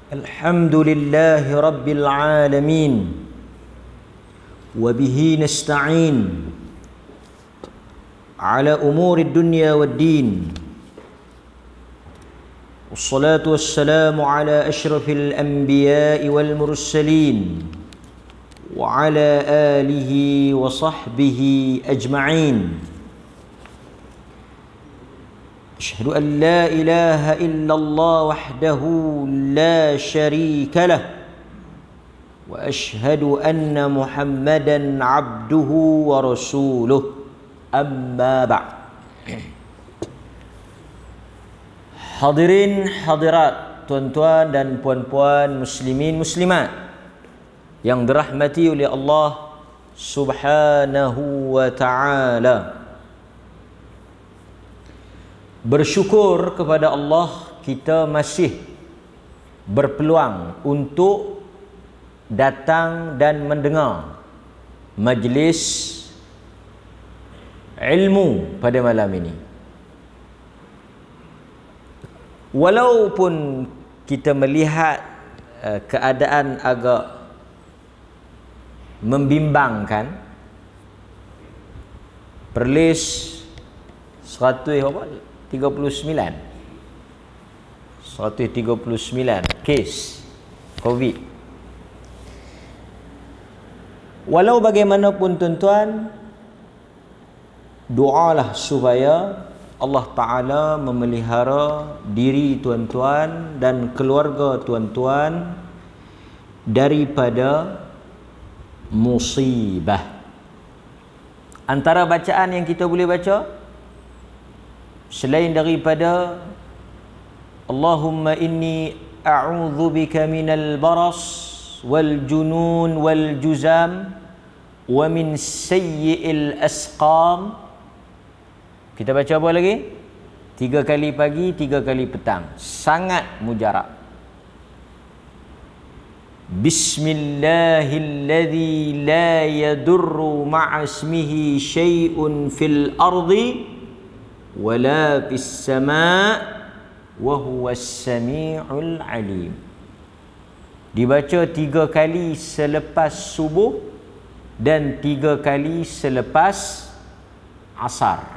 Alhamdulillahi Rabbil Alamin. Wabihi nasta'in ala umuri dunya wad din. Wassalatu wassalamu ala ashrafil anbiya'i wal mursalin wa ala alihi wa sahbihi ajma'in. Asyhadu an la ilaha illallah wahdahu la syarika lah wa asyhadu anna Muhammadan abduhu wa rasuluh. Amma ba'd. Hadirin hadirat, tuan-tuan dan puan-puan, muslimin muslimat yang dirahmati oleh Allah Subhanahu wa ta'ala. Bersyukur kepada Allah, kita masih berpeluang untuk datang dan mendengar majlis ilmu pada malam ini. Walaupun kita melihat keadaan agak membimbangkan, Perlis 139 kes COVID. Walau bagaimanapun tuan-tuan, doalah supaya Allah Ta'ala memelihara diri tuan-tuan dan keluarga tuan-tuan daripada musibah. Antara bacaan yang kita boleh baca selain daripada Allahumma inni a'udzubika minal baras wal junun wal juzam wa min sayyi'il asqam, kita baca apa lagi? 3 kali pagi, 3 kali petang. Sangat mujarab. Bismillahilladzi la yadurru ma'asmihi syai'un fil ardi wala fis sama' wa huwas sami'ul alim. Dibaca 3 kali selepas subuh dan 3 kali selepas asar.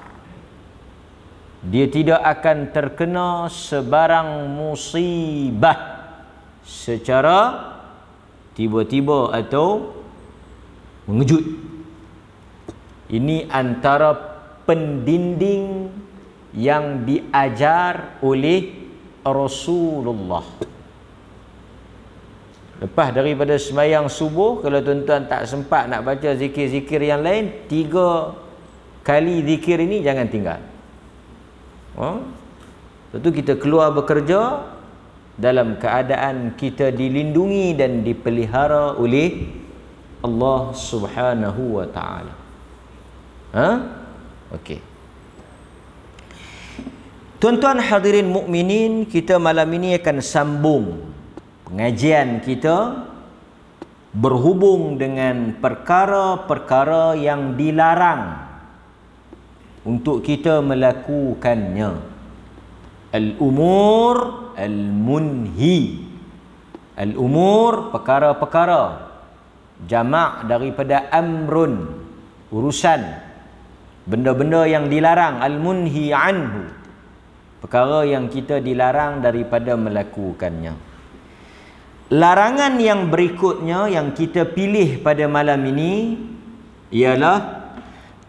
Dia tidak akan terkena sebarang musibah secara tiba-tiba atau mengejut. Ini antara pendinding yang diajar oleh Rasulullah. Lepas daripada sembahyang subuh, kalau tuan-tuan tak sempat nak baca zikir-zikir yang lain, 3 kali zikir ini jangan tinggal. Tentu kita keluar bekerja dalam keadaan kita dilindungi dan dipelihara oleh Allah Subhanahu wa ta'ala. Okey. Tuan-tuan hadirin mukminin, kita malam ini akan sambung pengajian kita berhubung dengan perkara-perkara yang dilarang untuk kita melakukannya. Al-umur al-munhi. Al-umur, perkara-perkara, jamak daripada amrun, urusan, benda-benda yang dilarang. Al-munhi anhu, perkara yang kita dilarang daripada melakukannya. Larangan yang berikutnya yang kita pilih pada malam ini ialah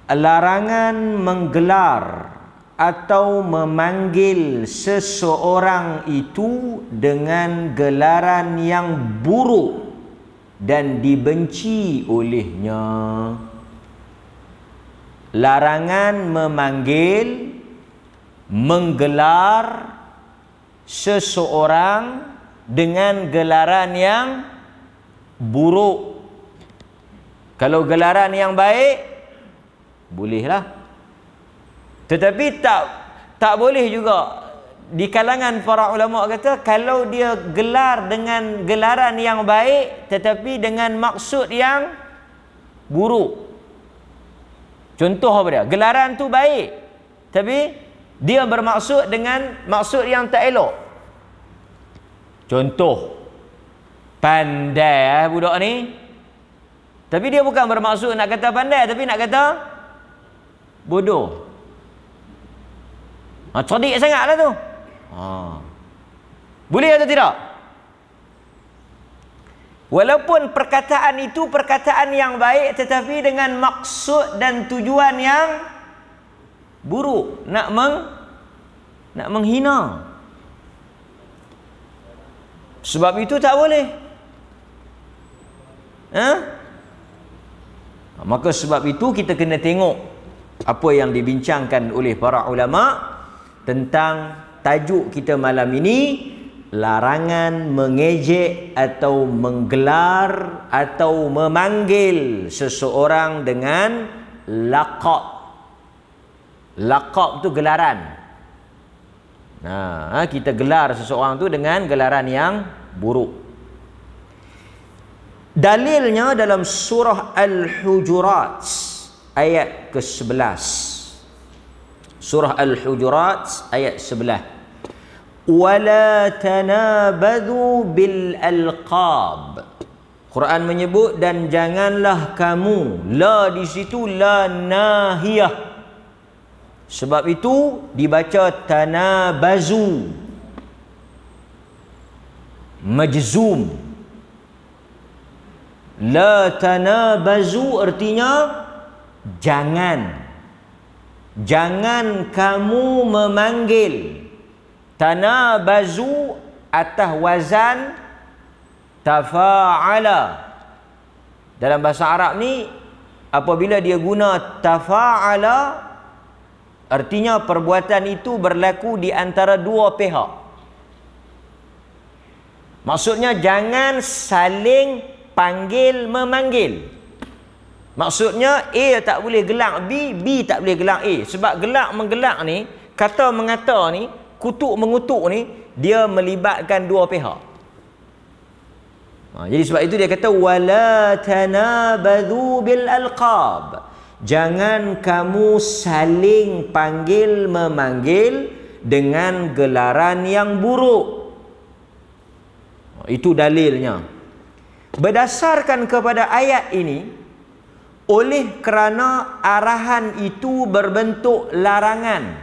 larangan menggelar atau memanggil seseorang itu dengan gelaran yang buruk dan dibenci olehnya. Larangan memanggil, menggelar seseorang dengan gelaran yang buruk. Kalau gelaran yang baik, bolehlah. Tetapi tak boleh juga. Di kalangan para ulama kata, kalau dia gelar dengan gelaran yang baik tetapi dengan maksud yang buruk. Contoh apa dia? Gelaran tu baik tapi dia bermaksud dengan maksud yang tak elok. Contoh, Pandai budak ni. Tapi dia bukan bermaksud nak kata pandai, tapi nak kata bodoh. Cerdik sangatlah tu. Boleh atau tidak? Walaupun perkataan itu perkataan yang baik, tetapi dengan maksud dan tujuan yang buruk, nak menghina. Sebab itu tak boleh. Maka sebab itu kita kena tengok apa yang dibincangkan oleh para ulama tentang tajuk kita malam ini, larangan mengejek atau menggelar atau memanggil seseorang dengan laqab. Laqab tu gelaran. Kita gelar seseorang tu dengan gelaran yang buruk. Dalilnya dalam surah Al-Hujurat ayat ke-11. Surah Al-Hujurat ayat 11. Wala tanabadhu bil alqab. Quran menyebut dan janganlah kamu, la di situ la nahiyah. Sebab itu dibaca tanabazu, majzum. La tanabazu artinya jangan. Jangan kamu memanggil. Tanabazu atas wazan tafa'ala. Dalam bahasa Arab ni apabila dia guna tafa'ala, artinya perbuatan itu berlaku di antara dua pihak. Maksudnya jangan saling panggil memanggil. Maksudnya A tak boleh gelak B, B tak boleh gelak A. Sebab gelak menggelak ni, kata mengata ni, kutuk mengutuk ni, dia melibatkan dua pihak. Jadi sebab itu dia kata wala tanabadhu bil alqab. Jangan kamu saling panggil memanggil dengan gelaran yang buruk. Itu dalilnya. Berdasarkan kepada ayat ini, oleh kerana arahan itu berbentuk larangan,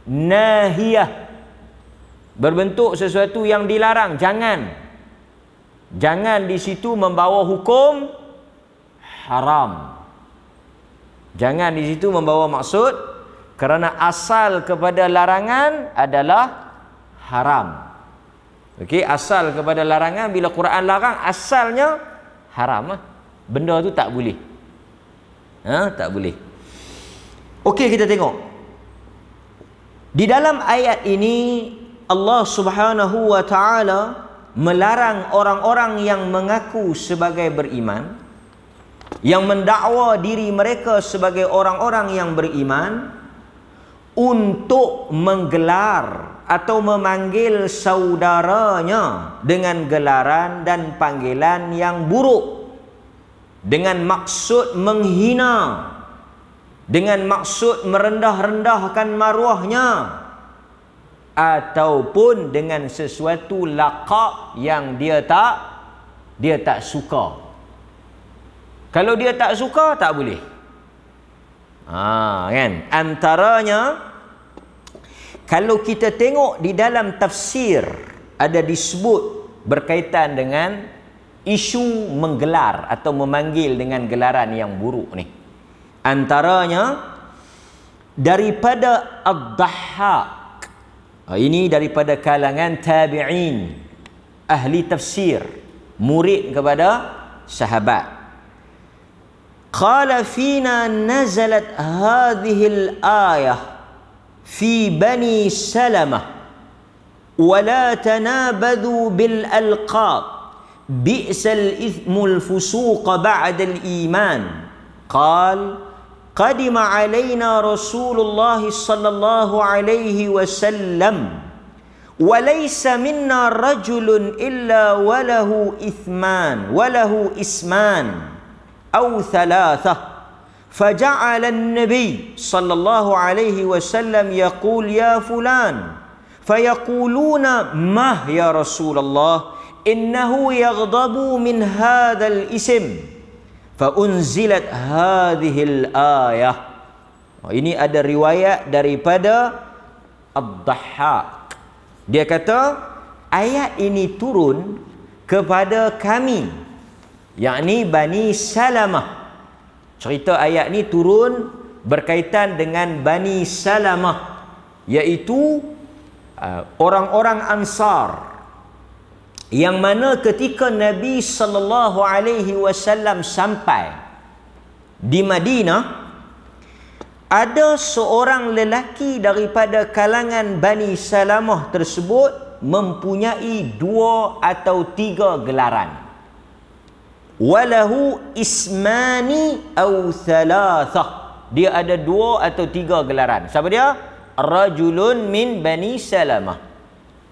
nahiyah, berbentuk sesuatu yang dilarang, jangan di situ membawa hukum haram. Jangan di situ membawa maksud, kerana asal kepada larangan adalah haram. Okey, asal kepada larangan, bila Quran larang asalnya haram. Benda tu tak boleh. Tak boleh. Okey, kita tengok. Di dalam ayat ini Allah Subhanahu wa taala melarang orang-orang yang mengaku sebagai beriman, yang mendakwa diri mereka sebagai orang-orang yang beriman, untuk menggelar atau memanggil saudaranya dengan gelaran dan panggilan yang buruk, dengan maksud menghina, dengan maksud merendah-rendahkan maruahnya, ataupun dengan sesuatu laqab yang dia tak suka. Kalau dia tak suka, tak boleh. Kan? Antaranya, kalau kita tengok di dalam tafsir, ada disebut berkaitan dengan isu menggelar atau memanggil dengan gelaran yang buruk ni. Antaranya daripada Ad-Dhahhak. Ini daripada kalangan tabi'in, ahli tafsir, murid kepada sahabat. Qala fina nazalat hadhihi al-ayah fi bani Salamah wa la tanabadhu bil alqab bi'sal ithmul fusuq ba'dal iman. Qal qadima alaina Rasulullah sallallahu alaihi wasallam wa laysa minna rajulun illa walahu isman aw thalathah. فجعل النبي صلى الله عليه وسلم يقول يا فلان فيقولون ما يا رسول الله innahu yaghdabu min hadzal ism fa unzilat hadhil ayah. Ini ada riwayat daripada Ad-Dhahhak. Dia kata ayat ini turun kepada kami, yakni Bani Salamah. Cerita ayat ni turun berkaitan dengan Bani Salamah, iaitu orang-orang Ansar, yang mana ketika Nabi sallallahu alaihi wasallam sampai di Madinah, ada seorang lelaki daripada kalangan Bani Salamah tersebut mempunyai 2 atau 3 gelaran. Walahu ismani au thalathah. Dia ada 2 atau 3 gelaran. Siapa dia? Rajulun min Bani Salamah.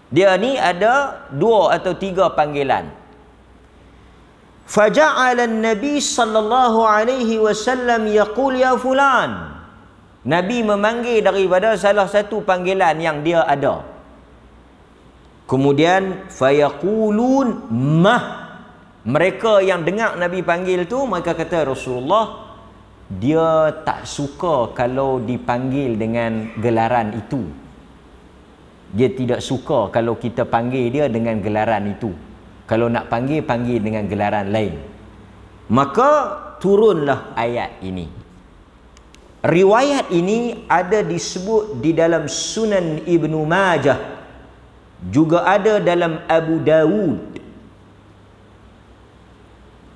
Dia ni ada 2 atau 3 panggilan. Faja'ala an-nabi sallallahu alaihi wasallam yaqul ya fulan. Nabi memanggil daripada salah satu panggilan yang dia ada. Kemudian fayaqulun mah. Mereka yang dengar Nabi panggil tu, mereka kata, Rasulullah, dia tak suka kalau dipanggil dengan gelaran itu. Dia tidak suka kalau kita panggil dia dengan gelaran itu. Kalau nak panggil, panggil dengan gelaran lain. Maka turunlah ayat ini. Riwayat ini ada disebut di dalam Sunan Ibnu Majah, juga ada dalam Abu Dawud.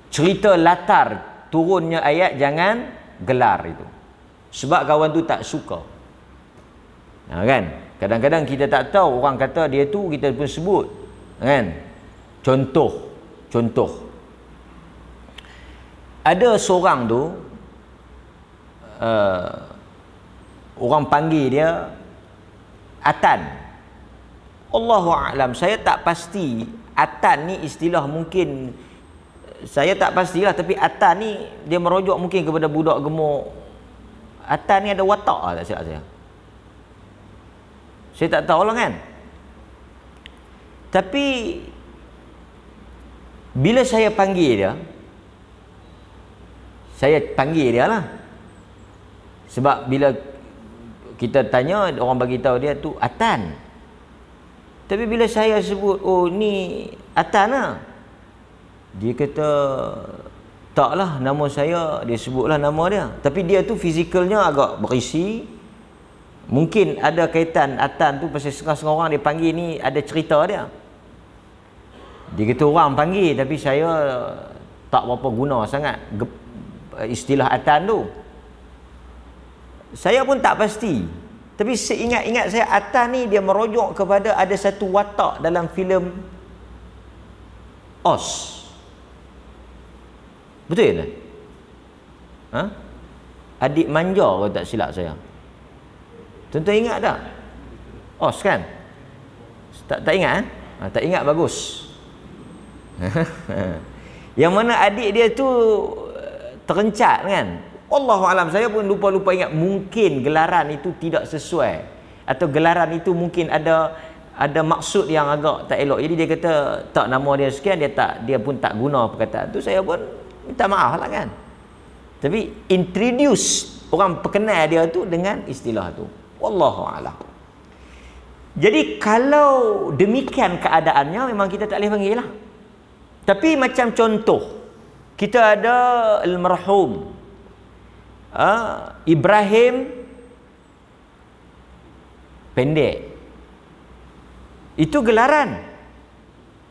Cerita latar turunnya ayat jangan gelar itu, sebab kawan tu tak suka. Kan? Kadang-kadang kita tak tahu, orang kata dia tu, kita pun sebut. Kan? Contoh. Ada seorang tu, orang panggil dia Atan. Allahu a'lam, saya tak pasti Atan ni istilah, mungkin saya tak pastilah, tapi Atan ni dia merujuk mungkin kepada budak gemuk. Atan ni ada watak tak silap saya. Saya tak tahu lah kan. Tapi bila saya panggil dia lah. Sebab bila kita tanya, orang bagi tahu dia tu Atan. Tapi bila saya sebut, oh ni Atan lah, dia kata, taklah, nama saya, dia sebutlah nama dia. Tapi dia tu fizikalnya agak berisi. Mungkin ada kaitan Atan tu pasal setengah-setengah orang dia panggil ni ada cerita dia. Dia kata orang panggil, tapi saya tak berapa guna sangat istilah Atan tu. Saya pun tak pasti. Tapi seingat-ingat saya, Atan ni dia merujuk kepada ada satu watak dalam filem Oz. Betul tak? Ha? Adik manja kalau tak silap saya. Tuan-tuan ingat tak? Oz kan? Tak ingat? Tak ingat, bagus. Yang mana adik dia tu terencat kan? Allahualam, saya pun lupa ingat. Mungkin gelaran itu tidak sesuai, atau gelaran itu mungkin ada maksud yang agak tak elok. Jadi dia kata tak, nama dia sekian, dia pun tak guna perkataan tu. Saya pun minta maaf lah kan. Tapi introduce, orang perkenal dia tu dengan istilah tu. Wallahualam. Jadi kalau demikian keadaannya, memang kita tak boleh panggil lah. Tapi macam contoh, kita ada almarhum Ibrahim pendek. Itu gelaran.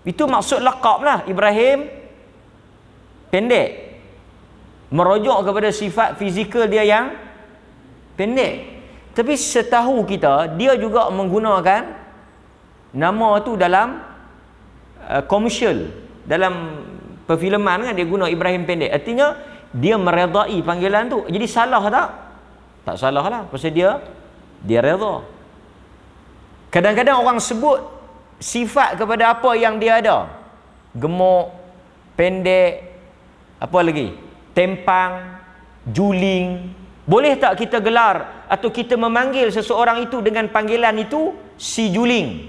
Itu maksud laqab lah, Ibrahim pendek. Merujuk kepada sifat fizikal dia yang pendek. Tapi setahu kita, dia juga menggunakan nama tu dalam komersial, dalam perfilman kan, dia guna Ibrahim pendek. Artinya dia meredai panggilan tu. Jadi salah tak? Tak salah lah, pasal dia redha. Kadang-kadang orang sebut sifat kepada apa yang dia ada. Gemuk, pendek, apa lagi? Tempang, juling. Boleh tak kita gelar atau kita memanggil seseorang itu dengan panggilan itu si juling?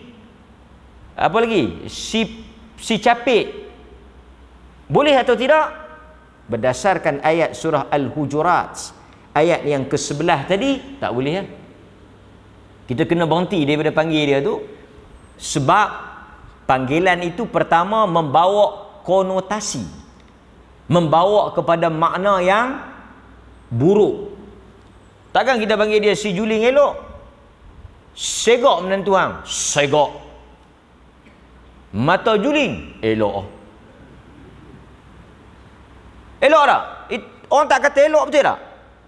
Apa lagi? Si si capit. Boleh atau tidak? Berdasarkan ayat surah Al-Hujurat, ayat yang ke-11 tadi, tak boleh ya. Kita kena berhenti daripada panggil dia tu. Sebab panggilan itu pertama membawa konotasi, membawa kepada makna yang buruk. Takkan kita panggil dia si juling elok, segok menantu hang, segok. Mata juling, elok. Elok tak? Orang tak kata elok, betul tak?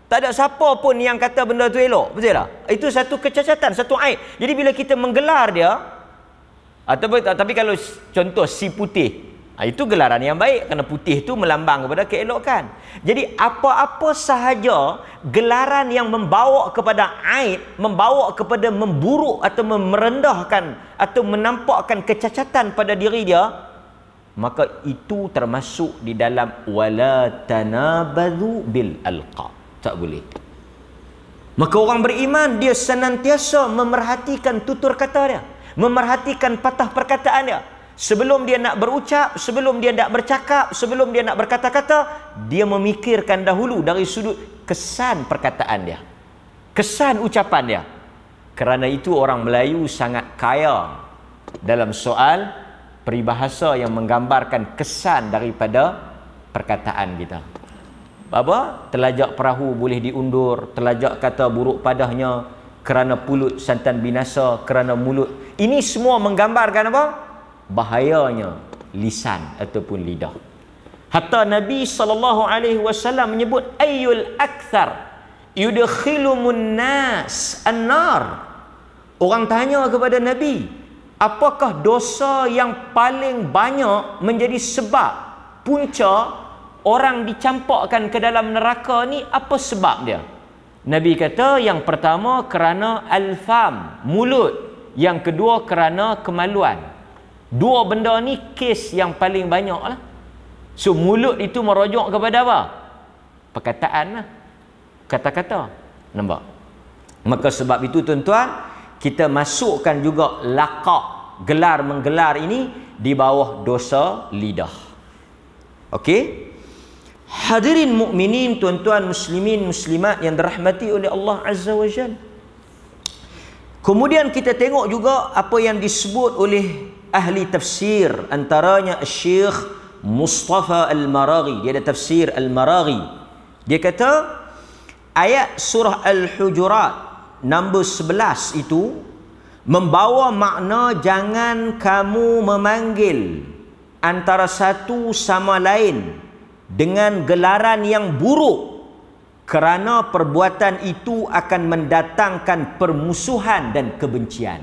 Tak ada siapa pun yang kata benda tu elok, betul tak? Itu satu kecacatan, satu aib. Jadi bila kita menggelar dia, tapi kalau contoh si putih, itu gelaran yang baik, kerana putih tu melambang kepada keelokan. Jadi apa-apa sahaja gelaran yang membawa kepada aib, membawa kepada memburuk atau merendahkan atau menampakkan kecacatan pada diri dia, maka itu termasuk di dalam wala tanabadhu bil alqab. Tak boleh. Maka orang beriman dia senantiasa memerhatikan tutur kata dia, memerhatikan patah perkataan dia. Sebelum dia nak berucap, sebelum dia nak bercakap, sebelum dia nak berkata-kata, dia memikirkan dahulu dari sudut kesan perkataan dia, kesan ucapan dia. Kerana itu orang Melayu sangat kaya dalam soal peribahasa yang menggambarkan kesan daripada perkataan kita. Apa? Telajak perahu boleh diundur, telajak kata buruk padahnya, kerana pulut santan binasa, kerana mulut. Ini semua menggambarkan apa? Bahayanya lisan ataupun lidah. Hatta Nabi SAW menyebut ayyul akthar yudkhilumun nas an-nar. Orang tanya kepada Nabi, apakah dosa yang paling banyak menjadi sebab punca orang dicampakkan ke dalam neraka ni? Apa sebab dia? Nabi kata yang pertama kerana al-fam, mulut. Yang kedua kerana kemaluan. Dua benda ni kes yang paling banyak lah. So mulut itu merujuk kepada apa? Perkataan lah, kata-kata. Nampak? Maka sebab itu tuan-tuan, kita masukkan juga laqab, gelar menggelar ini di bawah dosa lidah. Okey? Hadirin mukminin, tuan-tuan muslimin muslimat yang dirahmati oleh Allah Azza wa Jalla. Kemudian kita tengok juga apa yang disebut oleh ahli tafsir, antaranya Syekh Mustafa Al-Maraghi. Dia ada tafsir Al-Maraghi. Dia kata ayat surah Al-Hujurat nombor 11 itu membawa makna jangan kamu memanggil antara satu sama lain dengan gelaran yang buruk, kerana perbuatan itu akan mendatangkan permusuhan dan kebencian.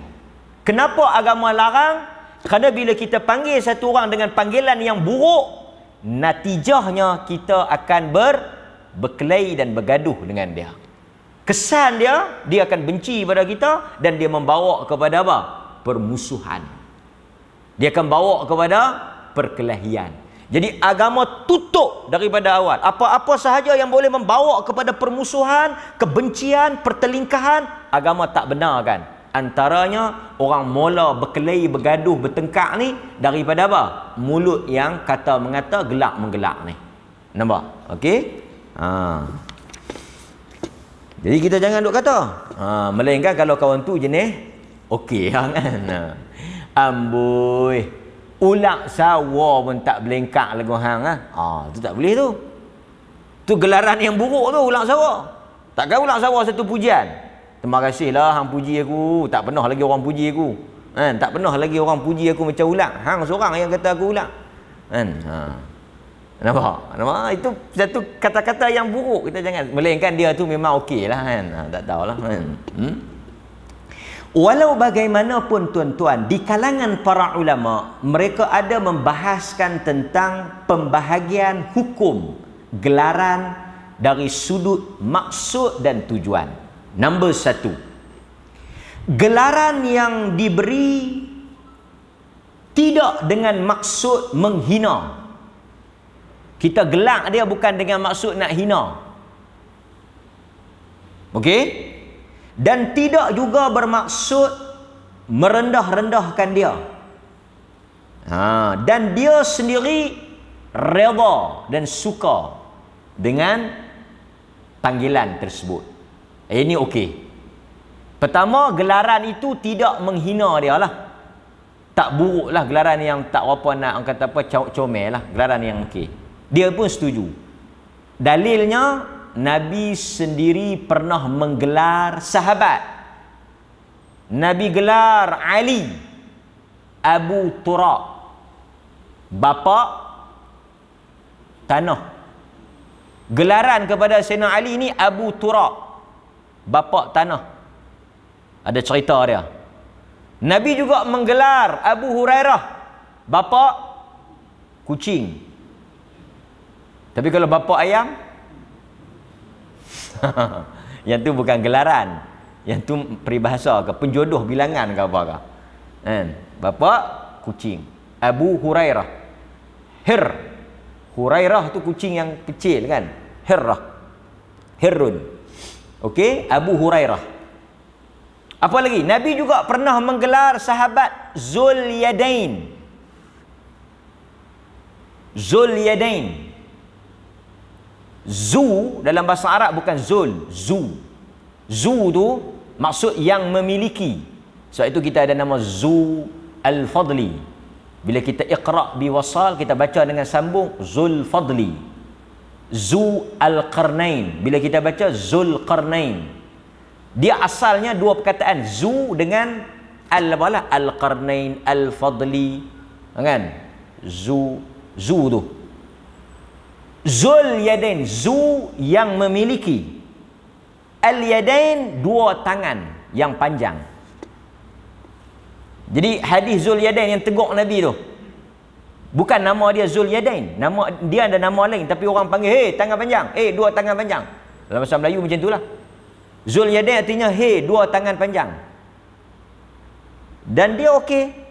Kenapa agama larang? Kerana bila kita panggil satu orang dengan panggilan yang buruk, natijahnya kita akan berkelahi dan bergaduh dengan dia. Kesan dia akan benci pada kita dan dia membawa kepada apa? Permusuhan. Dia akan bawa kepada perkelahian. Jadi agama tutup daripada awal. Apa-apa sahaja yang boleh membawa kepada permusuhan, kebencian, pertelingkahan, agama tak benarkan. Antaranya orang mula berkelahi, bergaduh, bertengkar ni daripada apa? Mulut yang kata mengata, gelak menggelak ni. Nampak? Okey? Jadi kita jangan duk kata. Melainkan kalau kawan tu jenis okey kan. Amboi, ulak sawa pun tak belengkak lagu hang tu tak boleh tu. Tu gelaran yang buruk tu, ulak sawa. Takkan ulak sawa satu pujian. Terima kasihlah hang puji aku, tak pernah lagi orang puji aku. Tak pernah lagi orang puji aku macam ulak. Hang seorang yang kata aku ulak. Nampak? Itu satu kata-kata yang buruk. Kita jangan, melainkan dia tu memang okey lah kan. Tak tahulah kan. Walau bagaimanapun tuan-tuan, di kalangan para ulama, mereka ada membahaskan tentang pembahagian hukum gelaran dari sudut maksud dan tujuan. Nombor 1, gelaran yang diberi tidak dengan maksud menghina. Kita gelak dia bukan dengan maksud nak hina. Okey? Dan tidak juga bermaksud merendah-rendahkan dia. Dan dia sendiri redha dan suka dengan panggilan tersebut. Ini okey. Pertama, gelaran itu tidak menghina dia lah. Tak buruk lah gelaran yang tak apa nak orang kata apa, comel lah. Gelaran yang okey. Dia pun setuju. Dalilnya, Nabi sendiri pernah menggelar sahabat. Nabi gelar Ali Abu Turab, bapa tanah. Gelaran kepada Sayyidina Ali ni Abu Turab, bapa tanah. Ada cerita dia. Nabi juga menggelar Abu Hurairah, bapa kucing. Tapi kalau bapa ayam, yang tu bukan gelaran, yang tu peribahasa ke, penjodoh bilangan ke apa ke. Kan? Bapa kucing. Abu Hurairah. Hurairah tu kucing yang kecil kan. Hirrun. Okey, Abu Hurairah. Apa lagi? Nabi juga pernah menggelar sahabat Zul Yadain. Zu dalam bahasa Arab bukan Zul. Zu tu maksud yang memiliki. Sebab itu kita ada nama Zu Al-Fadli. Bila kita iqra' biwasal, kita baca dengan sambung Zul Fadli. Zu Al-Qarnain. Bila kita baca Zul Qarnain. Dia asalnya dua perkataan. Zu dengan Al-Qarnain, Al-Fadli. Kan? Zu tu. Zul Yadain. Zu yang memiliki. Al-Yadain, dua tangan yang panjang. Jadi hadis Zul Yadain yang teguk Nabi tu, bukan nama dia Zul Yadain, nama dia ada nama lain, tapi orang panggil hey tangan panjang, dua tangan panjang. Dalam bahasa Melayu macam itulah. Zul Yadain artinya hey dua tangan panjang. Dan dia okey.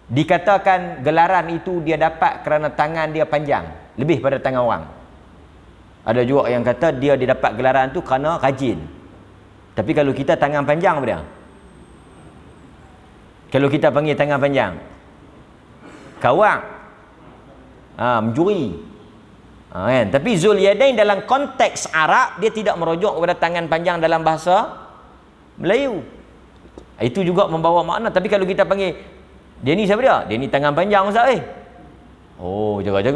Dikatakan gelaran itu dia dapat kerana tangan dia panjang, lebih pada tangan orang. Ada juga yang kata dia dapat gelaran tu kerana rajin. Tapi kalau kita tangan panjang apa dia? Kalau kita panggil tangan panjang, kawak, mencuri. Kan? Tapi Zul Yadain dalam konteks Arab, dia tidak merujuk kepada tangan panjang dalam bahasa Melayu. Itu juga membawa makna. Tapi kalau kita panggil, dia ni siapa dia? Dia ni tangan panjang Ustaz. Oh, jaga.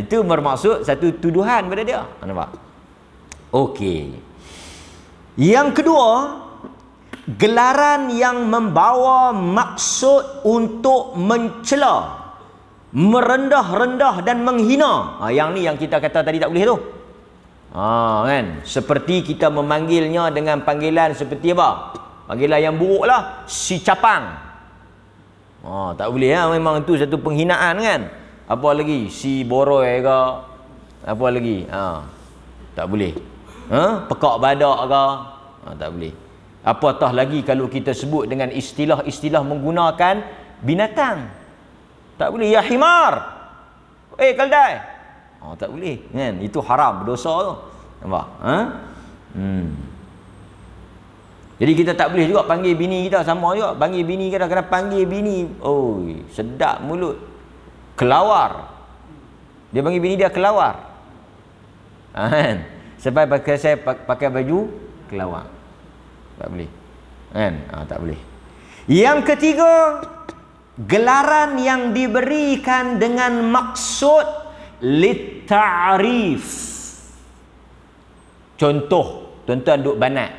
Itu bermaksud satu tuduhan pada dia. Nampak? Okey. Yang kedua, gelaran yang membawa maksud untuk mencela, merendah-rendah dan menghina. Yang ni yang kita kata tadi tak boleh tu. Kan? Seperti kita memanggilnya dengan panggilan seperti apa? Panggilan yang buruk lah. Si capang. Tak boleh memang itu satu penghinaan kan. Apa lagi? Si boroi ke? Apa lagi? Tak boleh. Pekak badak ke? Tak boleh. Apatah lagi kalau kita sebut dengan istilah-istilah menggunakan binatang. Tak boleh. Ya himar. Keldai. Tak boleh. Kan? Itu haram, berdosa tu. Nampak? Jadi kita tak boleh juga panggil bini kita sama juga. Panggil bini kita kena panggil bini. Sedap mulut. Kelawar. Dia panggil bini dia kelawar. Kan? Sebab saya pakai baju kelawar. Tak boleh. Kan? Tak boleh. Yang ketiga, gelaran yang diberikan dengan maksud litta'rif. Contoh, tuan-tuan duk banat.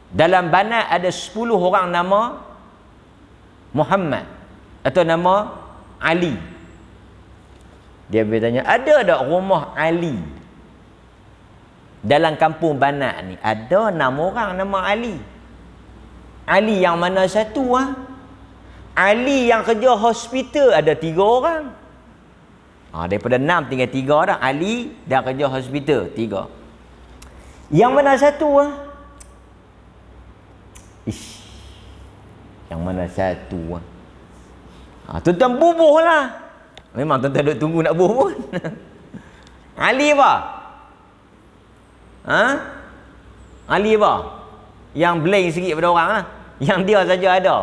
Dalam banat ada 10 orang nama Muhammad atau nama Ali. Dia bertanya, ada tak rumah Ali dalam kampung Banat ni? Ada 6 orang nama Ali. Ali yang mana satu? Ali yang kerja hospital ada 3 orang. Daripada 6 tinggal 3 orang. Ali dah kerja hospital 3. Yang mana satu? Yang mana satu? Tuan-tuan bubuh lah. Memang tuan-tuan duk tunggu nak bubuh pun. Ali apa? Ali apa? Yang blank sikit pada orang lah. Yang dia saja ada.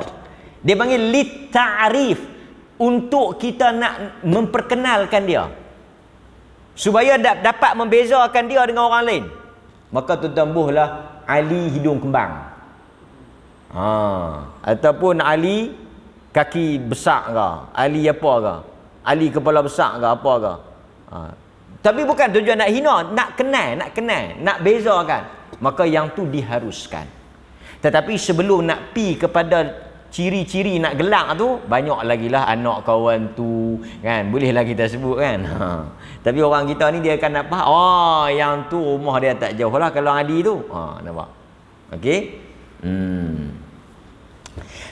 Dia panggil lit ta'rif, untuk kita nak memperkenalkan dia, supaya dapat membezakan dia dengan orang lain. Maka tuan-tuan buhlah Ali hidung kembang, ataupun Ali kaki besar ke, Ali apa ke, Ali kepala besar ke, apa ke. Tapi bukan tujuan nak hina, nak kenal, nak bezakan. Maka yang tu diharuskan. Tetapi sebelum nak pi kepada ciri-ciri nak gelak tu, banyak lagi lah anak kawan tu, kan, bolehlah kita sebut, kan. Tapi orang kita ni dia akan nak faham, yang tu rumah dia tak jauh lah kalau Ali tu. Nampak? Okey?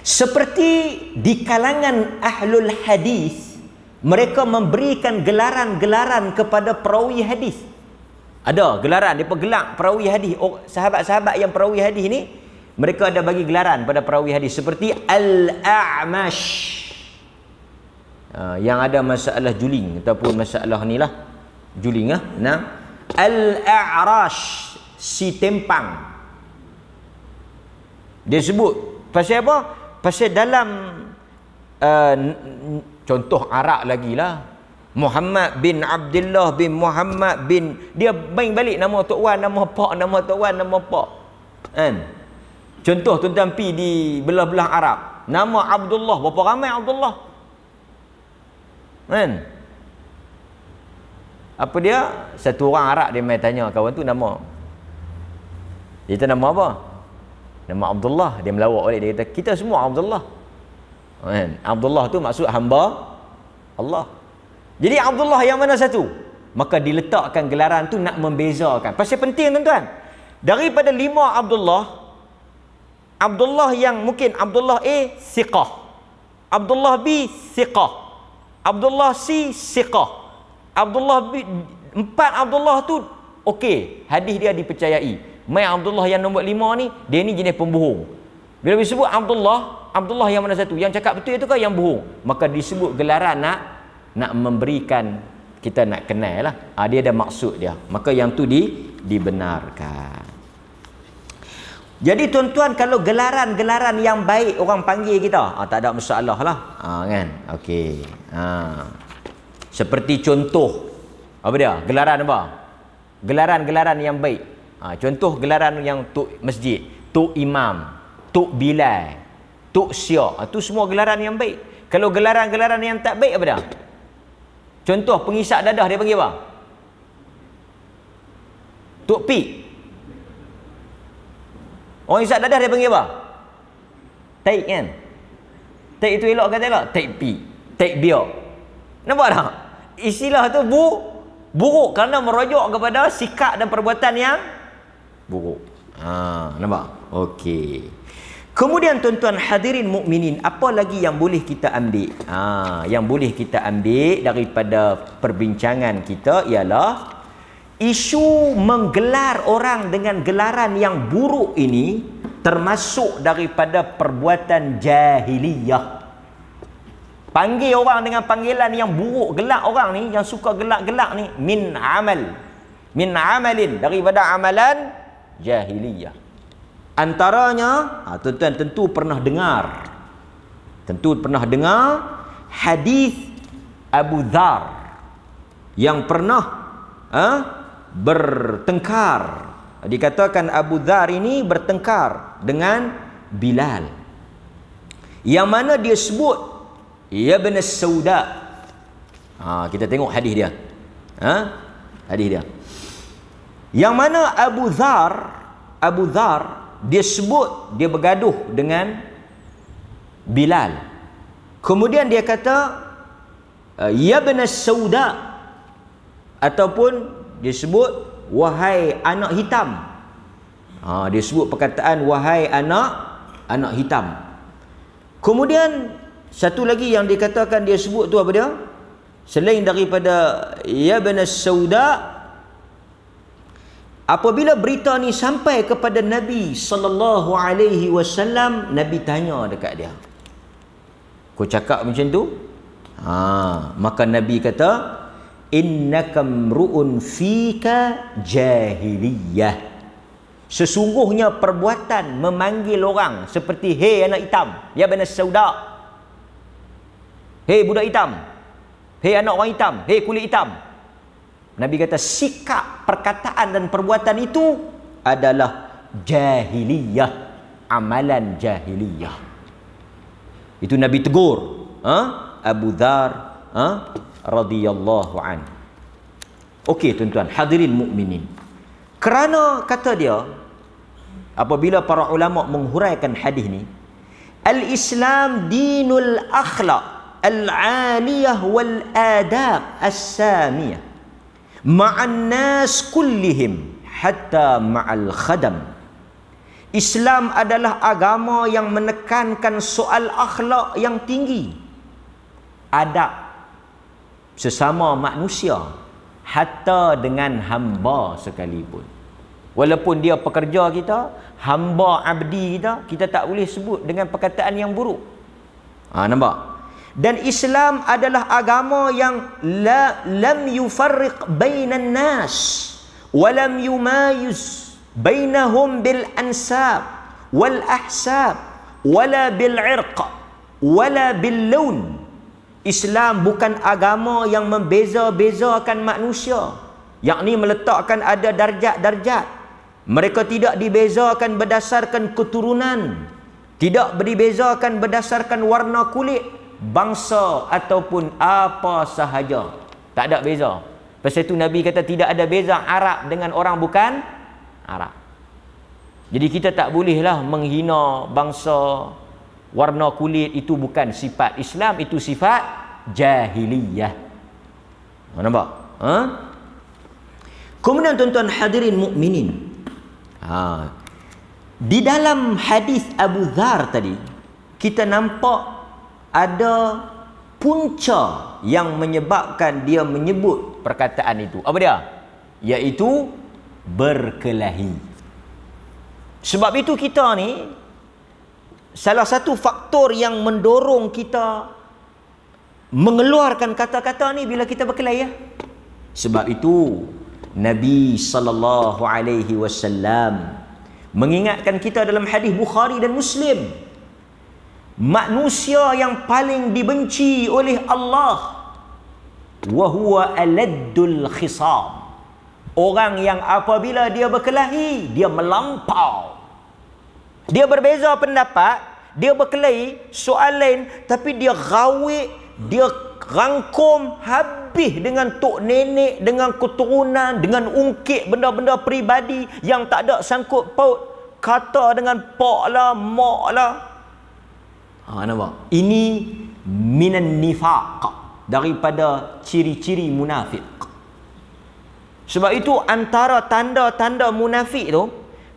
Seperti di kalangan ahlul hadis, mereka memberikan gelaran-gelaran kepada perawi hadis. Ada gelaran, mereka gelak perawi hadis. Sahabat-sahabat yang perawi hadis ni, mereka ada bagi gelaran pada perawi hadis, seperti Al-A'mash, yang ada masalah juling ataupun masalah ni lah, juling lah. Al-A'rash, si tempang. Dia sebut pasal apa? Pasal dalam contoh Arab lagi lah, Muhammad bin Abdullah bin Muhammad bin, dia main balik nama Tok Wan, nama Pak, nama Tok Wan, nama Pak, kan. Contoh tuan-tuan pi di belah-belah Arab, nama Abdullah, berapa ramai Abdullah, kan. Apa dia, satu orang Arab dia main tanya kawan tu nama, dia kata nama apa, nama Abdullah. Dia melawak balik, dia kata kita semua Abdullah, kan. Abdullah tu maksud hamba Allah. Jadi Abdullah yang mana satu? Maka diletakkan gelaran tu nak membezakan. Pasal penting tuan-tuan, daripada 5 Abdullah, Abdullah yang mungkin Abdullah A siqah, Abdullah B siqah, Abdullah C siqah, Abdullah B, 4 Abdullah tu okey, hadis dia dipercayai. Mai Abdullah yang nombor 5 ni, dia ni jenis pembohong. Bila disebut Abdullah yang mana satu? Yang cakap betul itu kah yang bohong? Maka disebut gelaran nak memberikan, kita nak kenal lah. Dia ada maksud dia. Maka yang tu dibenarkan. Jadi tuan-tuan, kalau gelaran-gelaran yang baik orang panggil kita, tak ada masalah lah, kan. Okey. Seperti contoh apa dia? Gelaran apa? Gelaran-gelaran yang baik. Contoh gelaran yang Tok Masjid, Tok Imam, Tok Bilal, Tok Syak, itu semua gelaran yang baik. Kalau gelaran-gelaran yang tak baik apa dia? Contoh pengisap dadah, dia panggil apa? Tok Pik. Orang isap dadah dia panggil apa? Taik, kan? Taik itu elok kata elok? Taik Pik, taik biak. Nampak tak? Istilah tu buruk kerana merujuk kepada sikap dan perbuatan yang buruk. Nampak? Okey. Kemudian tuan-tuan hadirin mukminin, apa lagi yang boleh kita ambil? Yang boleh kita ambil daripada perbincangan kita ialah isu menggelar orang dengan gelaran yang buruk ini termasuk daripada perbuatan jahiliyah. Panggil orang dengan panggilan yang buruk, gelak orang ni, yang suka gelak-gelak ni, min amalin, daripada amalan jahiliyah. Antaranya, tuan-tuan tentu pernah dengar hadis Abu Dhar yang pernah bertengkar. Dikatakan Abu Dhar ini bertengkar dengan Bilal, yang mana dia sebut ya bin Sauda. Kita tengok hadis dia. Hadis dia. Yang mana Abu Dhar dia sebut dia bergaduh dengan Bilal. Kemudian dia kata ya bin Sauda, ataupun dia sebut wahai anak hitam. Dia sebut perkataan wahai anak hitam. Kemudian satu lagi yang dikatakan dia sebut tu apa dia? Selain daripada ya bin Sauda, apabila berita ni sampai kepada Nabi sallallahu alaihi wasallam, Nabi tanya dekat dia, kau cakap macam tu? Maka Nabi kata, innaka mru'un fika jahiliyah. Sesungguhnya perbuatan perbuatan memanggil orang seperti hei anak hitam, ya bana sauda, hei budak hitam, hei anak orang hitam, hei kulit hitam. Nabi kata sikap, perkataan dan perbuatan itu adalah jahiliyah, amalan jahiliyah. Itu Nabi tegur Abu Dhar radhiyallahu anhu. Okey tuan-tuan, hadirin mukminin. Kerana kata dia, apabila para ulama menghuraikan hadis ni, al-Islam dinul akhlaq al-aliyah wal adab as-samiyah ma'an nas kullihim hatta ma'al khadam. Islam adalah agama yang menekankan soal akhlak yang tinggi, adab sesama manusia, hatta dengan hamba sekalipun. Walaupun dia pekerja kita, hamba abdi kita, kita tak boleh sebut dengan perkataan yang buruk. Nampak? Dan Islam adalah agama yang lam yufarriq bainan nas wa lam yumayiz bainahum bil ansab wal ahsab wala bil irq wala bil laun. Islam bukan agama yang membeza-bezakan manusia, yakni meletakkan ada darjat-darjat. Mereka tidak dibezakan berdasarkan keturunan, tidak dibezakan berdasarkan warna kulit, bangsa ataupun apa sahaja. Tak ada beza. Pasal itu Nabi kata tidak ada beza Arab dengan orang bukan Arab. Jadi kita tak bolehlah menghina bangsa, warna kulit. Itu bukan sifat Islam, itu sifat jahiliyah. Nampak? Kemudian tuan-tuan hadirin mukminin, di dalam hadis Abu Dhar tadi kita nampak ada punca yang menyebabkan dia menyebut perkataan itu. Apa dia? Iaitu berkelahi. Sebab itu kita ni, salah satu faktor yang mendorong kita mengeluarkan kata-kata ni bila kita berkelahi. Sebab itu Nabi sallallahu alaihi wasallam mengingatkan kita dalam hadis Bukhari dan Muslim, manusia yang paling dibenci oleh Allah wa huwa aladdul khisam, orang yang apabila dia berkelahi dia melampau, dia berbeza pendapat, dia berkelahi soal lain, tapi dia rawik, dia rangkum habis dengan tok nenek, dengan keturunan, dengan ungkit benda-benda peribadi yang tak ada sangkut paut, kata dengan pak lah, mak lah. Nampak? Ini minan nifaq, daripada ciri-ciri munafik. Sebab itu antara tanda-tanda munafik tu,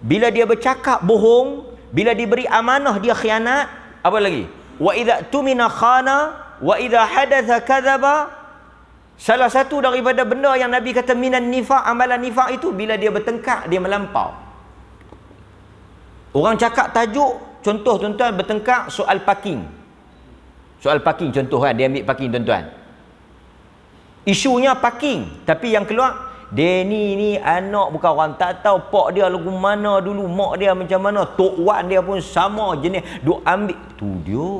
bila dia bercakap bohong, bila diberi amanah dia khianat. Apa lagi? Wa idza tumina khana wa idza hadatha kadzaba. Salah satu daripada benda yang Nabi kata minan nifaq, amalan nifaq itu bila dia bertengkar, dia melampau. Orang cakap tajuk, contoh tuan-tuan, bertengkar soal parking. Soal parking contoh kan, dia ambil parking tuan-tuan. Isunya parking, tapi yang keluar, Denny ni anak bukan orang, tak tahu pak dia lagu mana dulu, mak dia macam mana, tok wan dia pun sama jenis, duk ambil. Tu dia.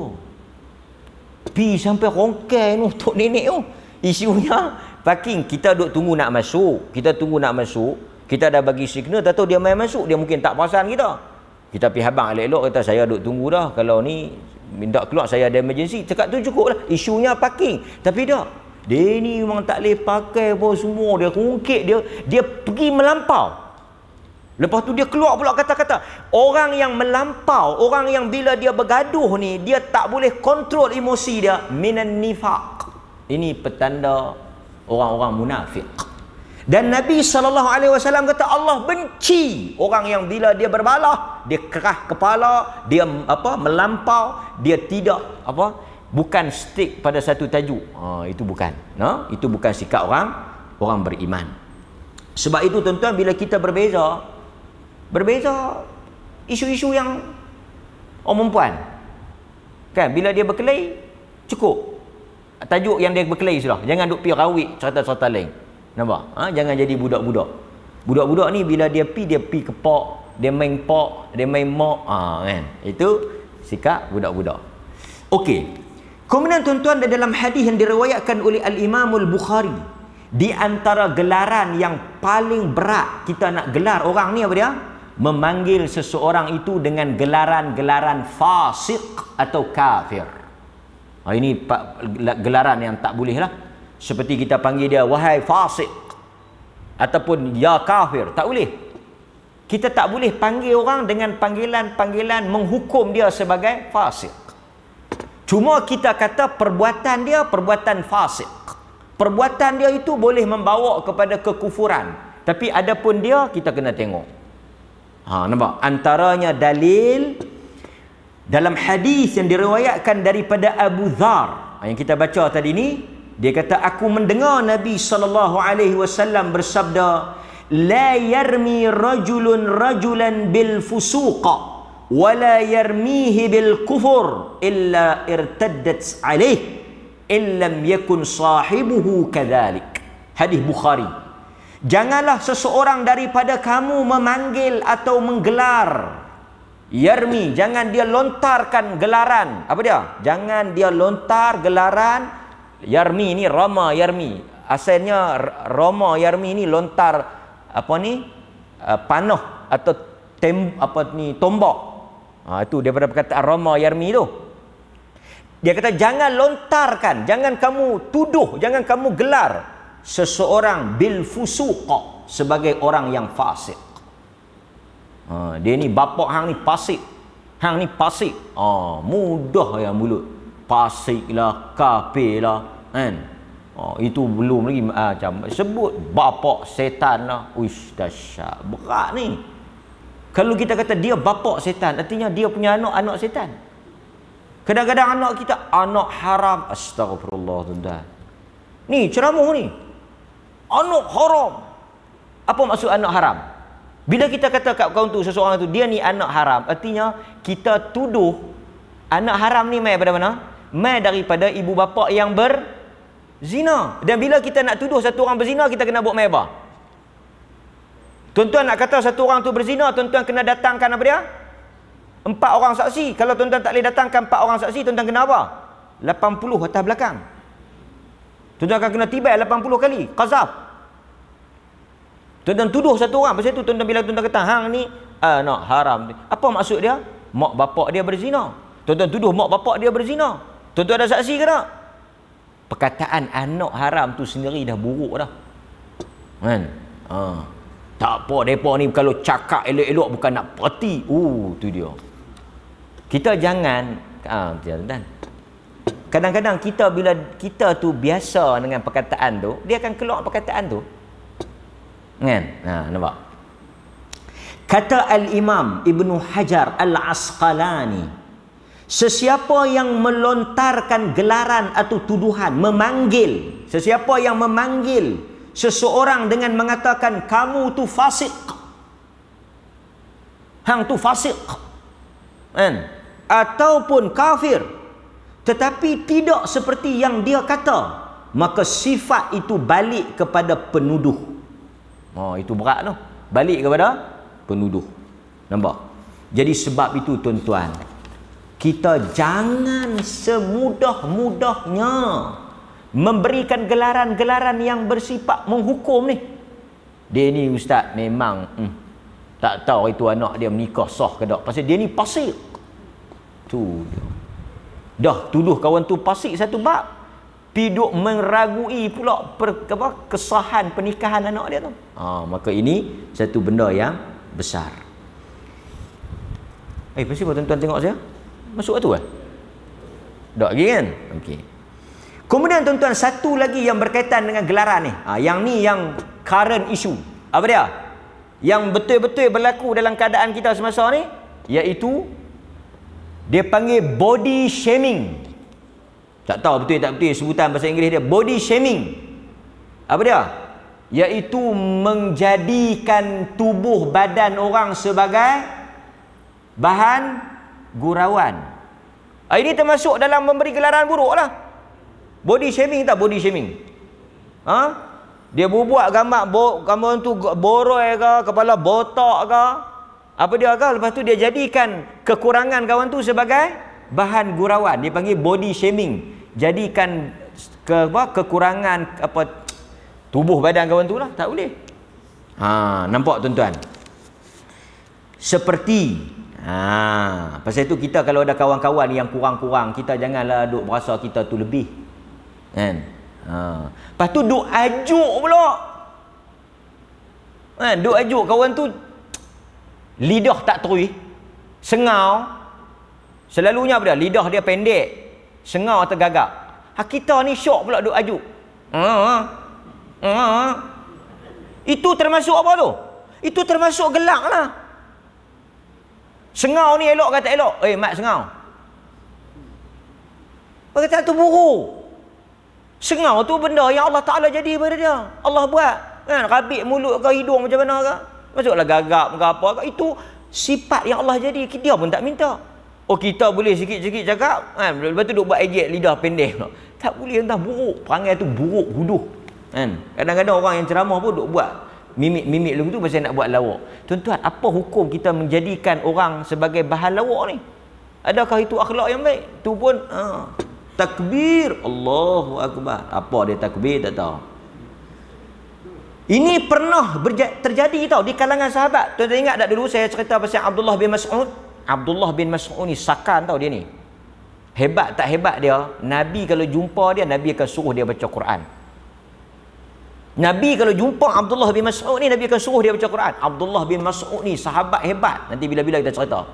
Pi sampai rongkai tu tok nenek tu. Isunya parking, kita duk tunggu nak masuk. Kita tunggu nak masuk, kita dah bagi signal, tak tahu dia main masuk, dia mungkin tak perasan kita. Kita pergi habang elok-elok, kata saya duk tunggu dah, kalau ni minta keluar saya ada emergency. Cakap tu cukup lah. Isunya parking. Tapi dah, dia ni memang tak boleh pakai apa semua, dia kungkit, dia pergi melampau. Lepas tu dia keluar pula kata-kata. Orang yang melampau, orang yang bila dia bergaduh ni, dia tak boleh kontrol emosi dia, minan nifaq. Ini petanda orang-orang munafik. Dan Nabi SAW kata Allah benci orang yang bila dia berbalah, dia kerah kepala, dia melampau, dia tidak bukan stick pada satu tajuk. Itu bukan. Itu bukan sikap orang beriman. Sebab itu tuan-tuan, bila kita berbeza isu-isu yang orang perempuan, kan, bila dia berkelahi cukup tajuk yang dia berkelahi sudah, jangan duk pi rawik cerita-cerita lain. Nampak? Jangan jadi budak-budak. Budak-budak ni bila dia pi kepak, dia main pok, dia main mok, kan. Itu sikap budak-budak. Okey. Kemudian tuan-tuan, dalam hadis yang diriwayatkan oleh Al-Imam Al-Bukhari, di antara gelaran yang paling berat kita nak gelar orang ni apa dia? Memanggil seseorang itu dengan gelaran-gelaran fasik atau kafir. Ini gelaran yang tak boleh lah. Seperti kita panggil dia wahai fasik ataupun ya kafir, tak boleh. Kita tak boleh panggil orang dengan panggilan-panggilan menghukum dia sebagai fasik. Cuma kita kata perbuatan dia perbuatan fasik. Perbuatan dia itu boleh membawa kepada kekufuran. Tapi adapun dia, kita kena tengok. Nampak? Antaranya dalil dalam hadis yang diriwayatkan daripada Abu Dhar yang kita baca tadi ni, dia kata, aku mendengar Nabi SAW bersabda, la yarmi rajulun rajulan bil fusuqa wa la yarmihi bil kufur illa irtaddat alaih illam yakun sahibuhu kadhalik. Hadis Bukhari. Janganlah seseorang daripada kamu memanggil atau menggelar yarmi, jangan dia lontarkan gelaran. Apa dia? Jangan dia lontar gelaran yarmi ni, rama yarmi. Asalnya rama yarmi ni lontar apa ni? Panah atau tombak. Itu daripada perkataan rama yarmi tu. Dia kata jangan lontarkan, jangan kamu tuduh, jangan kamu gelar seseorang bil fusuqa, sebagai orang yang fasik. Dia ni bapak hang ni fasik, hang ni fasik. Mudah ya mulut. Fasik lah, kafir lah, kan? Itu belum lagi macam sebut bapak setan lah. Uish, dahsyat, berat ni. Kalau kita kata dia bapak setan, artinya dia punya anak setan. Kadang-kadang anak kita anak haram. Astagfirullah, tuan-tuan. Ni ceramah ni. Anak haram. Apa maksud anak haram? Bila kita kata kat kaum tu, seseorang tu dia ni anak haram, artinya kita tuduh anak haram ni mai daripada mana? Mai daripada ibu bapa yang berzina. Dan bila kita nak tuduh satu orang berzina, kita kena buat mai apa? Tuan-tuan nak kata satu orang tu berzina, tuan-tuan kena datangkan apa dia? 4 orang saksi. Kalau tuan-tuan tak boleh datangkan 4 orang saksi, tuan-tuan kena apa? 80 atas belakang. Tuan-tuan akan kena tibai 80 kali qazaf. Tuan-tuan tuduh satu orang, pasal tu tuan-tuan bila tuan-tuan kata hang ni anak haram. Apa maksud dia? Mak bapak dia berzina. Tuan-tuan tuduh mak bapak dia berzina. Tuan-tuan ada saksi ke tak? Perkataan anak haram tu sendiri dah buruk dah. Kan? Tak apa, mereka ni kalau cakap elok-elok bukan nak parti. Tu dia. Kita jangan, kadang-kadang kita bila kita tu biasa dengan perkataan tu, dia akan keluar perkataan tu. Kan? Nampak? Kata Al-Imam Ibnu Hajar Al-Asqalani, sesiapa yang melontarkan gelaran atau tuduhan, memanggil, sesiapa yang memanggil seseorang dengan mengatakan kamu tu fasik, hang tu fasik, kan? Ataupun kafir, tetapi tidak seperti yang dia kata, maka sifat itu balik kepada penuduh. Itu berat tu, balik kepada penuduh. Nampak? Jadi sebab itu tuan-tuan, kita jangan semudah-mudahnya memberikan gelaran-gelaran yang bersifat menghukum ni. Dia ni ustaz memang tak tahu itu anak dia menikah sah ke tak, pasal dia ni fasik. Tu dah tuduh kawan tu fasik satu bab, piduk meragui pula kesahan pernikahan anak dia tu. Maka ini satu benda yang besar. Pasti tuan-tuan tengok saya masuk tu tak lagi kan? Okey. Kemudian tuan-tuan, satu lagi yang berkaitan dengan gelaran ni. Yang ni yang current issue. Apa dia? Yang betul-betul berlaku dalam keadaan kita semasa ni, iaitu dia panggil body shaming. Tak tahu betul tak betul sebutan bahasa Inggeris dia, body shaming. Apa dia? Iaitu menjadikan tubuh badan orang sebagai bahan gurauan. Ini termasuk dalam memberi gelaran buruk lah. Body shaming tak? Body shaming. Dia buat gambar tu boroi ke, kepala botak ke, Apa dia kau? Lepas tu dia jadikan kekurangan kawan tu sebagai bahan gurauan. Dia panggil body shaming. Jadikan kekurangan tubuh badan kawan tu lah. Tak boleh. Nampak tuan-tuan? Seperti pasal itu kita kalau ada kawan-kawan yang kurang-kurang, kita janganlah duk berasa kita tu lebih. Kan? Lepas tu duk ajuk pula. Duk ajuk kawan tu lidah tak terus, sengau. Selalunya apa dia? Lidah dia pendek, sengau tergagap. Kita ni syok pula duk ajuk. Itu termasuk apa tu? Itu termasuk gelak lah. Sengau ni elok kata elok. Mat sengau. Perkataan tu buruk. Sengau tu benda yang Allah Ta'ala jadi pada dia. Allah buat. Kan? Rabik mulut ke hidung macam mana ke? Masuklah gagap ke apa ke. Itu sifat yang Allah jadi. Dia pun tak minta. Kita boleh sikit-sikit cakap. Kan? Lepas tu duk buat ejek lidah pendek. Tak boleh, entah buruk. Perangai tu buruk, huduh. Kan? Kadang-kadang orang yang ceramah pun duk buat mimik-mimik lu tu pasal nak buat lawak. Tuan-tuan, apa hukum kita menjadikan orang sebagai bahan lawak ni? Adakah itu akhlak yang baik? Tu pun takbir, Allahu Akbar. Apa dia takbir tak tahu. Ini pernah terjadi tau di kalangan sahabat. Tuan-tuan ingat tak dulu saya cerita pasal Abdullah bin Mas'ud? Abdullah bin Mas'ud ni sakan tau dia ni. Hebat tak hebat dia? Nabi kalau jumpa dia, Nabi akan suruh dia baca Quran. Nabi kalau jumpa Abdullah bin Mas'ud ni, Nabi akan suruh dia baca Quran. Abdullah bin Mas'ud ni sahabat hebat. Nanti bila-bila kita cerita.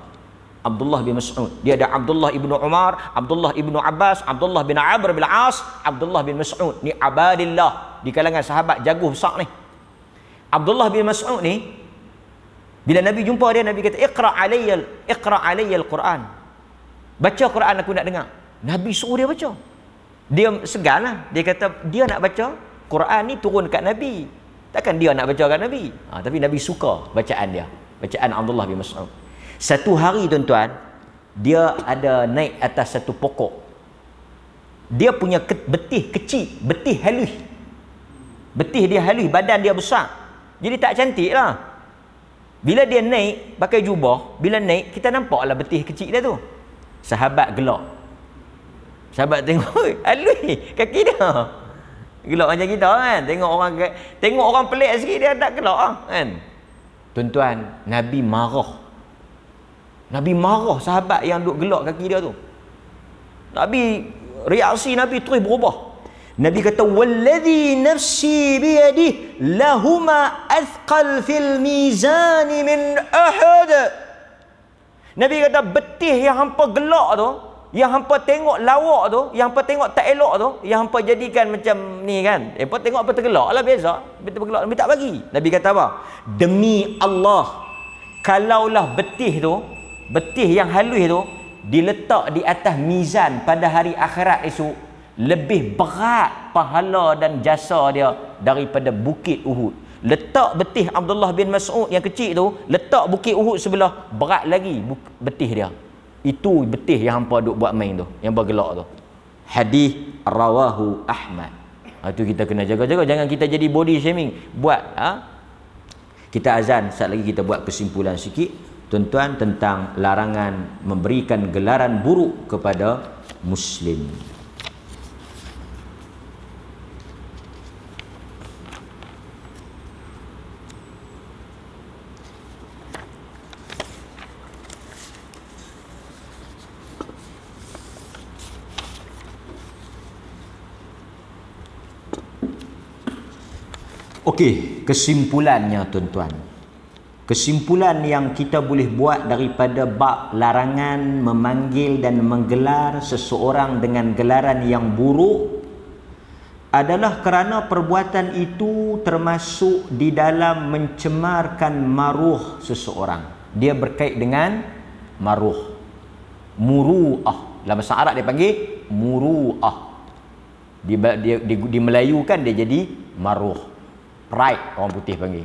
Abdullah bin Mas'ud. Dia ada Abdullah ibnu Umar, Abdullah ibnu Abbas, Abdullah bin Amr bin As, Abdullah bin Mas'ud. Ni abadillah di kalangan sahabat jago besar ni. Abdullah bin Mas'ud ni, bila Nabi jumpa dia, Nabi kata, Iqra alayya al-Quran. Baca Quran aku nak dengar. Nabi suruh dia baca. Dia segan lah. Dia kata, dia nak baca Quran ni turun kat Nabi. Takkan dia nak baca kat Nabi. Tapi Nabi suka bacaan dia. Bacaan Abdullah bin Mas'ud. Satu hari tuan-tuan, dia ada naik atas satu pokok. Dia punya betih kecil, betih halus. Betih dia halus, badan dia besar. Jadi tak cantik lah. Bila dia naik, pakai jubah, bila naik, kita nampaklah betih kecil dia tu. Sahabat gelak. Sahabat tengok, halus kaki dia. Gelak macam kita kan. Tengok orang pelik sikit dia tak gelak kan. Tuan-tuan, Nabi marah. Nabi marah sahabat yang duk gelak kaki dia tu. Reaksi Nabi terus berubah. Nabi kata, wallazi nafsi biyadih lahuma athqal fil mizani min ahad. Nabi kata, betih yang hampa gelak tu, yang hampa tengok lawak tu, yang hampa tengok tak elok tu, yang hampa jadikan macam ni kan, hampa tengok apa tergelak lah biasa, tergelak, Nabi tak bagi. Nabi kata apa? Demi Allah, kalaulah betih tu, betih yang halus tu diletak di atas mizan pada hari akhirat esok, lebih berat pahala dan jasa dia daripada bukit Uhud. Letak betih Abdullah bin Mas'ud yang kecil tu, letak bukit Uhud sebelah, berat lagi betih dia. Itu betih yang hampa duk buat main tu, yang bergelak tu. Hadis rawahu Ahmad. Itu kita kena jaga-jaga, jangan kita jadi body shaming. Kita azan, saat lagi kita buat kesimpulan sikit tuan-tuan tentang larangan memberikan gelaran buruk kepada Muslim. Okey, kesimpulannya tuan-tuan. Kesimpulan yang kita boleh buat daripada bab larangan memanggil dan menggelar seseorang dengan gelaran yang buruk adalah kerana perbuatan itu termasuk di dalam mencemarkan maruh seseorang. Dia berkait dengan maruh. Muru'ah. Dalam bahasa Arab dia panggil muru'ah. Di Melayu kan dia jadi maruh. Pride orang putih panggil.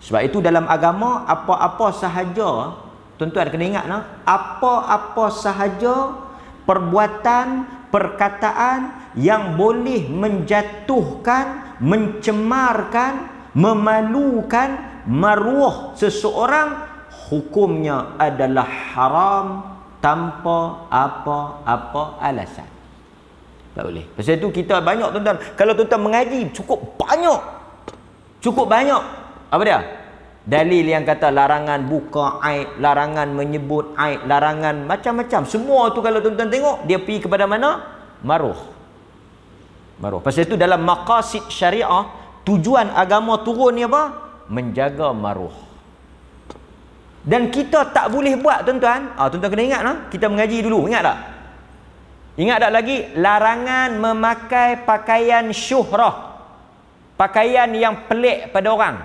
Sebab itu dalam agama, apa-apa sahaja, tuan-tuan kena ingat apa-apa sahaja perbuatan, perkataan yang boleh menjatuhkan, mencemarkan, memalukan maruah seseorang, hukumnya adalah haram tanpa apa-apa alasan. Tak boleh. Pasal itu kita banyak tuan-tuan, kalau tuan-tuan mengaji cukup banyak apa dia? Dalil yang kata larangan buka aib, larangan menyebut aib, larangan macam-macam. Semua tu kalau tuan-tuan tengok, dia pergi kepada mana? Maruh. Pasal itu dalam maqasid syariah, tujuan agama turun ni apa? Menjaga maruh. Dan kita tak boleh buat tuan-tuan. Tuan-tuan kena ingat kita mengaji dulu, ingat tak? Ingat tak lagi? Larangan memakai pakaian syuhrah. Pakaian yang pelik pada orang.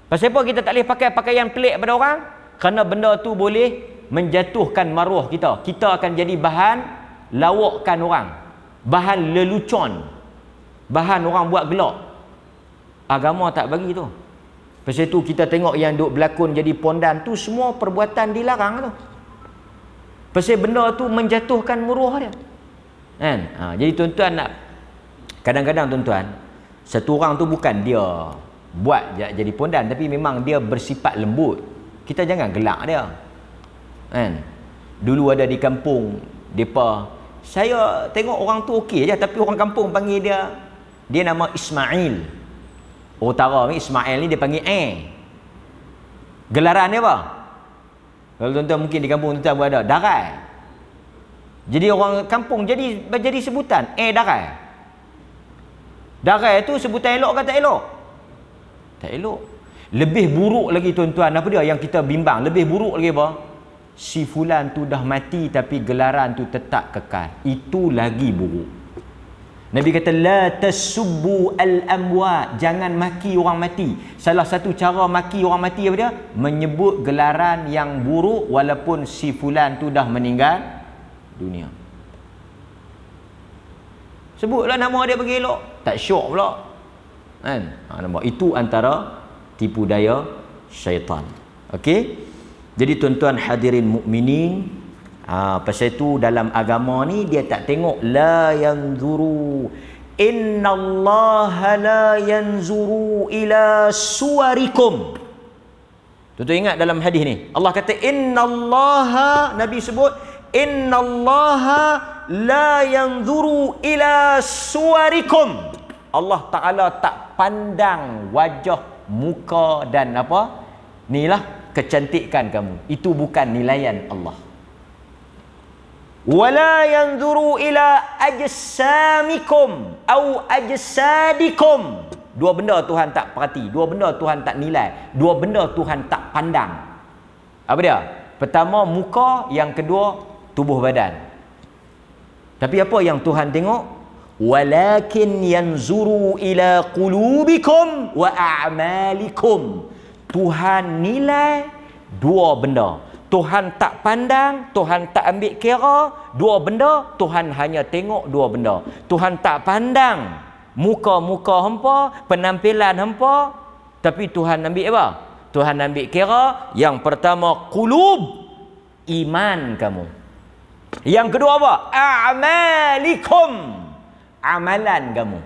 Pasal apa kita tak boleh pakai pakaian pelik pada orang? Kerana benda tu boleh menjatuhkan maruah kita. Kita akan jadi bahan lawakkan orang, bahan lelucon, bahan orang buat gelak. Agama tak bagi tu. Pasal tu kita tengok yang duk berlakon jadi pondan tu, semua perbuatan dilarang tu. Pasal benda tu menjatuhkan maruah dia. Kan? Jadi tuan-tuan nak, kadang-kadang tuan-tuan, satu orang tu bukan dia buat jadi pondan, tapi memang dia bersifat lembut. Kita jangan gelak dia. Kan? Dulu ada di kampung depa, saya tengok orang tu okey je, tapi orang kampung panggil dia nama Ismail. Utara ni Ismail ni dia panggil Gelaran dia apa? Kalau tuan-tuan mungkin di kampung tuan-tuan pun ada Darai. Jadi orang kampung jadi sebutan Darai. Darai tu sebutan elok ke tak elok? Tak elok. Lebih buruk lagi tuan-tuan, apa dia yang kita bimbang? Lebih buruk lagi apa? Si fulan tu dah mati tapi gelaran tu tetap kekal. Itu lagi buruk. Nabi kata la tasubbu al-amwat, jangan maki orang mati. Salah satu cara maki orang mati apa dia? Menyebut gelaran yang buruk walaupun si fulan tu dah meninggal dunia. Sebutlah nama dia bagi elok, tak syok pula. Kan? Nampak itu antara tipu daya syaitan. Okey? Jadi tuan-tuan hadirin mukminin, pasal itu dalam agama ni dia tak tengok la yanzuru, innallaha la yanzuru ila suwarikum. Tuan-tuan ingat dalam hadis ni Allah kata innallaha, Nabi sebut innallaha la yanzuru ila suwarikum. Allah Ta'ala tak pandang wajah, muka dan apa? Inilah kecantikan kamu. Itu bukan nilaian Allah. Wala yanzuru ila ajsamikum au ajsadikum. Dua benda Tuhan tak perhati, dua benda Tuhan tak nilai, dua benda Tuhan tak pandang. Apa dia? Pertama muka, yang kedua tubuh badan. Tapi apa yang Tuhan tengok? Walakin yanzuru ila qulubikum wa a'malikum. Tuhan nilai dua benda. Tuhan tak pandang, Tuhan tak ambil kira dua benda, Tuhan hanya tengok dua benda. Tuhan tak pandang muka-muka hampa, penampilan hampa, tapi Tuhan ambil apa? Tuhan ambil kira yang pertama qulub, iman kamu. Yang kedua apa? A'malikum, amalan kamu.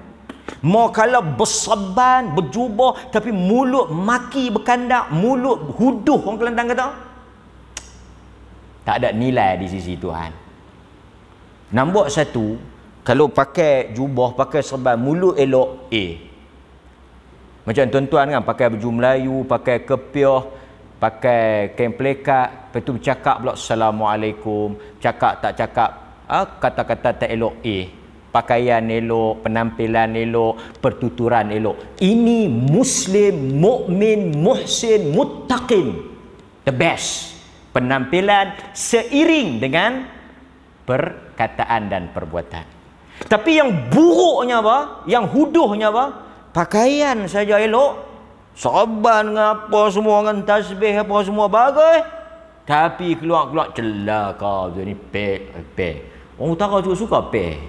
Mau kalau bersaban, berjubah, tapi mulut maki berkandak, mulut huduh orang Kelantan kata, tak ada nilai di sisi Tuhan. Nombor satu, kalau pakai jubah, pakai serban, mulut elok, macam tuan-tuan kan, pakai baju Melayu, pakai kepiah, pakai kain pelekat, lepas tu bercakap pula Assalamualaikum, cakap tak cakap, kata-kata tak elok, pakaian elok, penampilan elok, pertuturan elok. Ini Muslim, mukmin, muhsin, muttaqin. The best. Penampilan seiring dengan perkataan dan perbuatan. Tapi yang buruknya apa? Yang huduhnya apa? Pakaian saja elok, serban dengan apa semua, dengan tasbih apa semua bagus, tapi keluar-keluar celaka tu ni pek. Orang utara juga suka pek.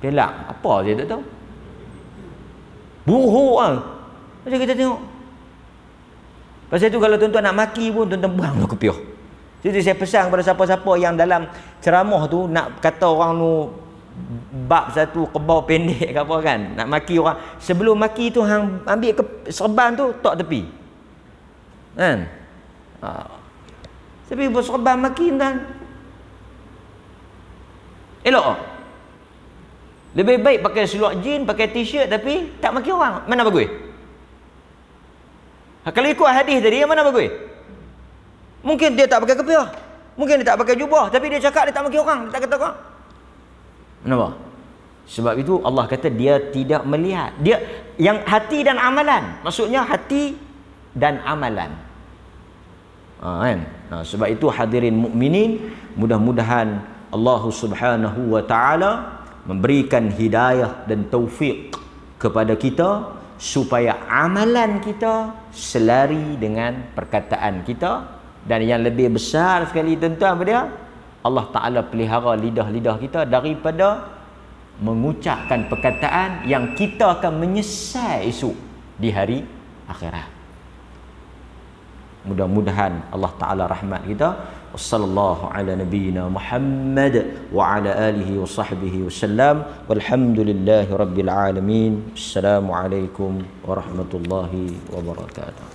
Pelak apa dia tak tahu. Buruk kan. Macam kita tengok. Pasal itu kalau tuan-tuan nak maki pun tuan-tuan buanglah kepiah. Jadi saya pesan kepada siapa-siapa yang dalam ceramah tu nak kata orang tu bab satu kebau pendek ke apa kan, nak maki orang, sebelum maki tu hang ambil serban tu tok tepi. Kan? Tapi berserban makin kan elok. Lebih baik pakai seluar jeans, pakai t-shirt tapi tak maki orang. Mana bagus? Kalau ikut hadis tadi, yang mana bagus? Mungkin dia tak pakai kepiah, mungkin dia tak pakai jubah, tapi dia cakap dia tak maki orang, dia tak kata orang. Kenapa? Sebab itu Allah kata dia tidak melihat. Dia yang hati dan amalan. Maksudnya hati dan amalan. Sebab itu hadirin mukminin, mudah-mudahan Allah Subhanahu wa taala memberikan hidayah dan taufik kepada kita supaya amalan kita selari dengan perkataan kita, dan yang lebih besar sekali tuan-tuan apa dia? Allah Taala pelihara lidah-lidah kita daripada mengucapkan perkataan yang kita akan menyesal esok di hari akhirat. Mudah-mudahan Allah Ta'ala rahmat kita. Wassallallahu ala nabiyyina Muhammad wa ala alihi wa sahbihi wasallam. Walhamdulillahi rabbil alamin. Assalamualaikum warahmatullahi wabarakatuh.